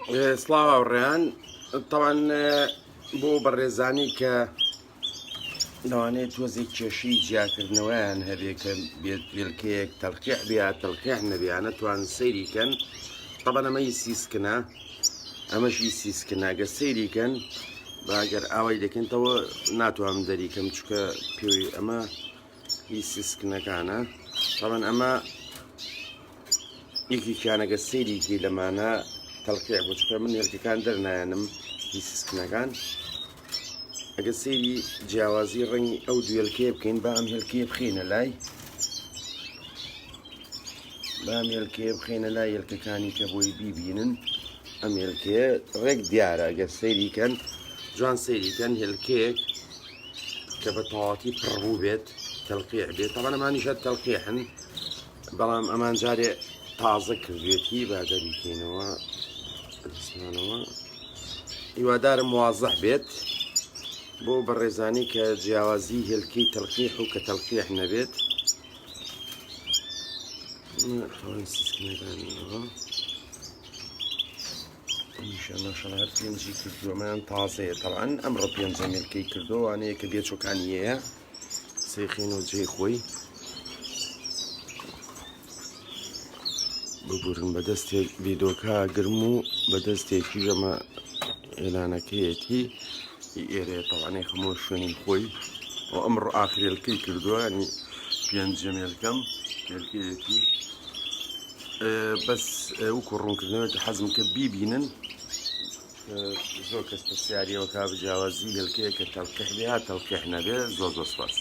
سڵاو هاوڕێیان تاوان بۆ بەڕێزانی کە لەوانەیە تۆزێک کێشەی جیاکردنەوەیان هەبێ کە بێت وێلکەیەک تەڵقیع بێ تەڵقیع نەبیانە توان سەیریکەن طبعا ئەمەی سیسکنە ئەمەشی سیسکنە گە سەیریکەن باگەر ئاوای دەکەنتەوە ناتوانم دەریکەم چکە پێوی ئەمە هی سیسکنەکانە طبعا ئەمە یەکیشانەگە سەیریکی لەمانە تەڵقیع بۆ چکە من هێلکەکان دەرنایەنم هی سیسکنەکان ئەگە سەیری جیاوازی ڕەنگی ئەو دوێلکەیە بکەین با ئەم هێلکەیە بخینە لای هێلکەکانی کە بۆی بیبینن ئەم هێلکەیە ڕێک دیارە ئەگەر سەیریکەن جوان سەیریکەن هێلکەیەک کە بە تەواوەتی پڕبوو بێت تەڵقیع بێت طبعا ئەمانیشە تەڵقیعن بەڵام ئەمان جارێ تازە کردوێتی با دەریکەینەوە دەستمانەوە هیوادارم وازەح بێت بۆ بەڕێزانی کە جیاوازی هێلکەی تەڵقیع و کە تەڵقیع نەبێت سیسکنەکانەوە ئینشەڵڵا پێنجی کردووەمان تازەیە تەڵعاً ئەمڕۆ پێنجەم هێلکەی کردەوە وانەیە کە بێچۆکانیەیە سێخین و جێی خۆی ببورن بەدەستێک ڤیدۆکە گرم و بەدەستێکی ژەمە ئێلانەکەیەتی ئێرەیە تەوانەی هەموو شوێنی خۆی و ئەمڕۆ ئاخر هێلکەی کردووە ینی پێنجەم هێلکەم هێلکەیەتی بەس وەکو ڕوونکردنەوە حەزم کە بیبینن زۆر کەس پرسیاریەوە کا بجیاوازی هێلکەیە کە تەڵقیع بێ تەڵقیع نەبێ زۆر سپاس.